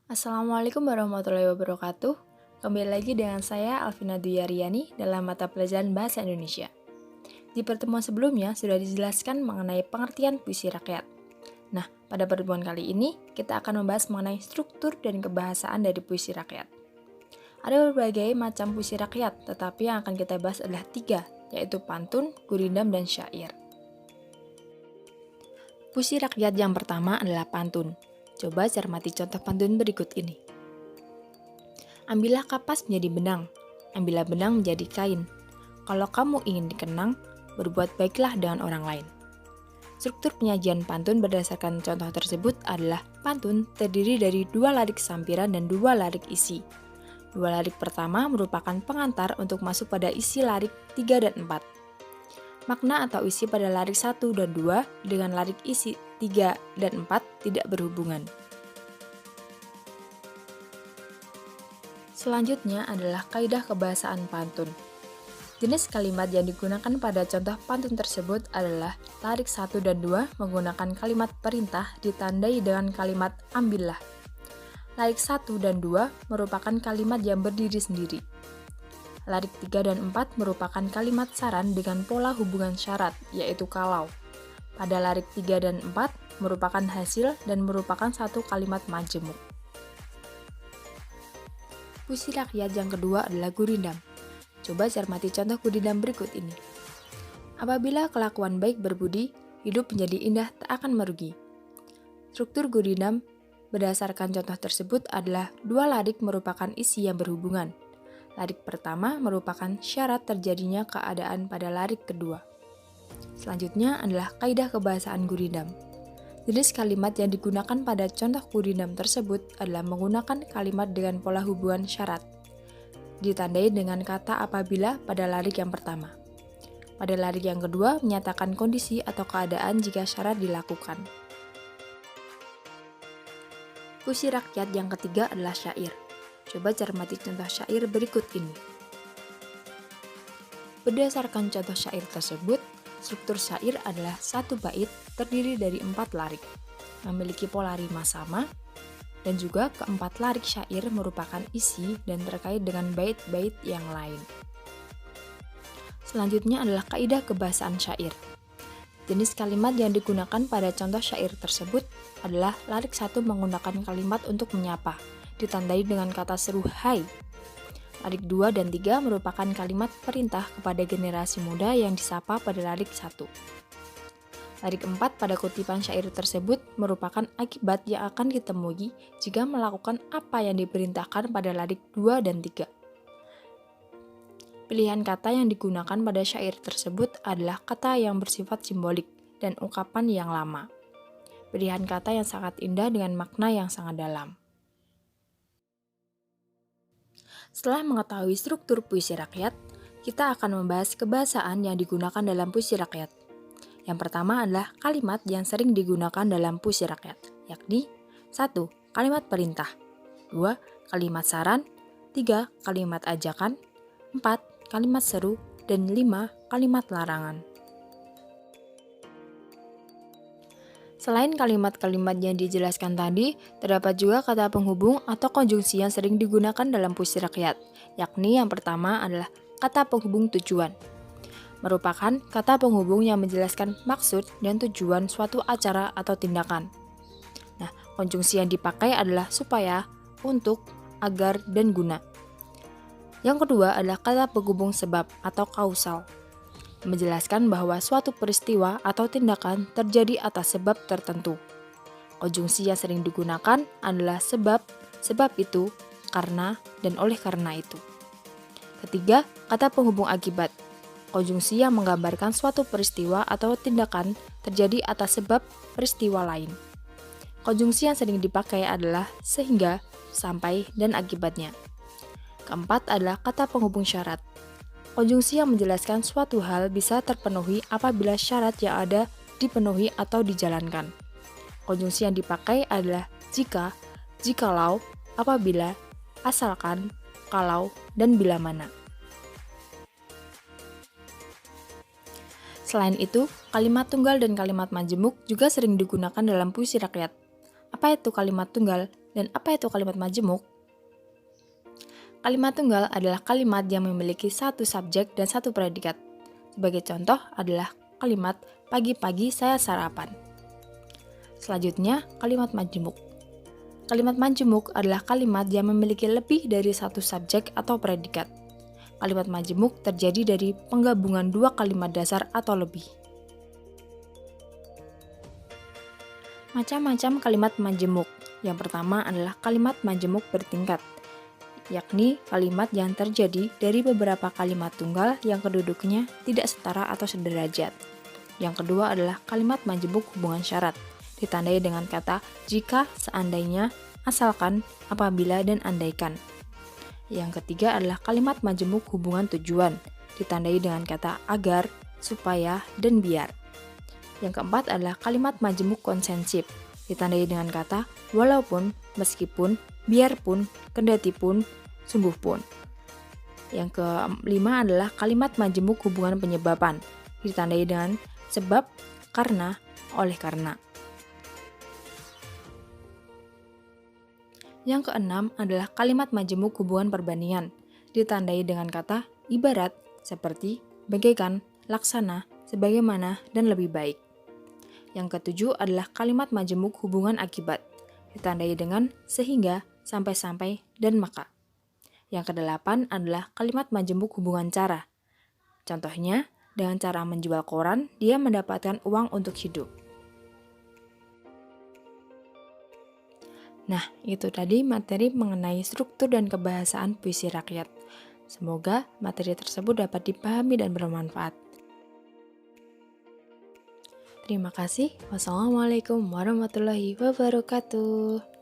Assalamualaikum warahmatullahi wabarakatuh. Kembali lagi dengan saya Alvina Duyariani dalam mata pelajaran Bahasa Indonesia. Di pertemuan sebelumnya sudah dijelaskan mengenai pengertian puisi rakyat. Nah, pada pertemuan kali ini kita akan membahas mengenai struktur dan kebahasaan dari puisi rakyat. Ada berbagai macam puisi rakyat, tetapi yang akan kita bahas adalah 3, yaitu pantun, gurindam, dan syair. Puisi rakyat yang pertama adalah pantun. Coba cermati contoh pantun berikut ini. Ambillah kapas menjadi benang, ambillah benang menjadi kain. Kalau kamu ingin dikenang, berbuat baiklah dengan orang lain. Struktur penyajian pantun berdasarkan contoh tersebut adalah pantun terdiri dari 2 larik sampiran dan 2 larik isi. 2 larik pertama merupakan pengantar untuk masuk pada isi larik 3 dan 4. Makna atau isi pada larik 1 dan 2 dengan larik isi 3 dan 4 tidak berhubungan. Selanjutnya adalah kaidah kebahasaan pantun. Jenis kalimat yang digunakan pada contoh pantun tersebut adalah larik 1 dan 2 menggunakan kalimat perintah ditandai dengan kalimat ambillah. Larik 1 dan 2 merupakan kalimat yang berdiri sendiri. Larik 3 dan 4 merupakan kalimat saran dengan pola hubungan syarat, yaitu kalau. Pada larik 3 dan 4 merupakan hasil dan merupakan satu kalimat majemuk. Puisi rakyat yang kedua adalah gurindam. Coba cermati contoh gurindam berikut ini. Apabila kelakuan baik berbudi, hidup menjadi indah tak akan merugi. Struktur gurindam berdasarkan contoh tersebut adalah 2 larik merupakan isi yang berhubungan. Larik pertama merupakan syarat terjadinya keadaan pada larik kedua. Selanjutnya adalah kaidah kebahasaan gurindam. Jenis kalimat yang digunakan pada contoh gurindam tersebut adalah menggunakan kalimat dengan pola hubungan syarat, ditandai dengan kata apabila pada larik yang pertama. Pada larik yang kedua menyatakan kondisi atau keadaan jika syarat dilakukan. Puisi rakyat yang ketiga adalah syair. Coba cermati contoh syair berikut ini. Berdasarkan contoh syair tersebut, struktur syair adalah satu bait terdiri dari 4 larik, memiliki pola rima sama, dan juga keempat larik syair merupakan isi dan terkait dengan bait-bait yang lain. Selanjutnya adalah kaidah kebahasaan syair. Jenis kalimat yang digunakan pada contoh syair tersebut adalah larik 1 menggunakan kalimat untuk menyapa, ditandai dengan kata seru hai. Larik 2 dan 3 merupakan kalimat perintah kepada generasi muda yang disapa pada larik 1. Larik 4 pada kutipan syair tersebut merupakan akibat yang akan ditemui jika melakukan apa yang diperintahkan pada larik 2 dan 3. Pilihan kata yang digunakan pada syair tersebut adalah kata yang bersifat simbolik dan ungkapan yang lama. Pilihan kata yang sangat indah dengan makna yang sangat dalam. Setelah mengetahui struktur puisi rakyat, kita akan membahas kebahasaan yang digunakan dalam puisi rakyat. Yang pertama adalah kalimat yang sering digunakan dalam puisi rakyat, yakni 1. Kalimat perintah, 2. Kalimat saran, 3. Kalimat ajakan, 4. Kalimat seru, dan 5. Kalimat larangan. Selain kalimat-kalimat yang dijelaskan tadi, terdapat juga kata penghubung atau konjungsi yang sering digunakan dalam puisi rakyat, yakni yang pertama adalah kata penghubung tujuan. Merupakan kata penghubung yang menjelaskan maksud dan tujuan suatu acara atau tindakan. Nah, konjungsi yang dipakai adalah supaya, untuk, agar, dan guna. Yang kedua adalah kata penghubung sebab atau kausal, menjelaskan bahwa suatu peristiwa atau tindakan terjadi atas sebab tertentu. Konjungsi yang sering digunakan adalah sebab itu, karena, dan oleh karena itu. Ketiga, kata penghubung akibat. Konjungsi yang menggambarkan suatu peristiwa atau tindakan terjadi atas sebab peristiwa lain. Konjungsi yang sering dipakai adalah sehingga, sampai, dan akibatnya. Keempat adalah kata penghubung syarat. Konjungsi yang menjelaskan suatu hal bisa terpenuhi apabila syarat yang ada dipenuhi atau dijalankan. Konjungsi yang dipakai adalah jika, jikalau, apabila, asalkan, kalau, dan bila mana. Selain itu, kalimat tunggal dan kalimat majemuk juga sering digunakan dalam puisi rakyat. Apa itu kalimat tunggal dan apa itu kalimat majemuk? Kalimat tunggal adalah kalimat yang memiliki satu subjek dan satu predikat. Sebagai contoh adalah kalimat pagi-pagi saya sarapan. Selanjutnya, kalimat majemuk. Kalimat majemuk adalah kalimat yang memiliki lebih dari satu subjek atau predikat. Kalimat majemuk terjadi dari penggabungan dua kalimat dasar atau lebih. Macam-macam kalimat majemuk. Yang pertama adalah kalimat majemuk bertingkat, yakni kalimat yang terjadi dari beberapa kalimat tunggal yang keduduknya tidak setara atau sederajat. Yang kedua adalah kalimat majemuk hubungan syarat, ditandai dengan kata jika, seandainya, asalkan, apabila, dan andaikan. Yang ketiga adalah kalimat majemuk hubungan tujuan, ditandai dengan kata agar, supaya, dan biar. Yang keempat adalah kalimat majemuk konsensif, ditandai dengan kata walaupun, meskipun, biarpun, kendatipun, sungguh pun. Yang kelima adalah kalimat majemuk hubungan penyebaban, ditandai dengan sebab, karena, oleh karena. Yang keenam adalah kalimat majemuk hubungan perbandingan, ditandai dengan kata ibarat, seperti, bagaikan, laksana, sebagaimana, dan lebih baik. Yang ketujuh adalah kalimat majemuk hubungan akibat, ditandai dengan sehingga, sampai-sampai, dan maka. Yang kedelapan adalah kalimat majemuk hubungan cara. Contohnya, dengan cara menjual koran, dia mendapatkan uang untuk hidup. Nah, itu tadi materi mengenai struktur dan kebahasaan puisi rakyat. Semoga materi tersebut dapat dipahami dan bermanfaat. Terima kasih. Wassalamualaikum warahmatullahi wabarakatuh.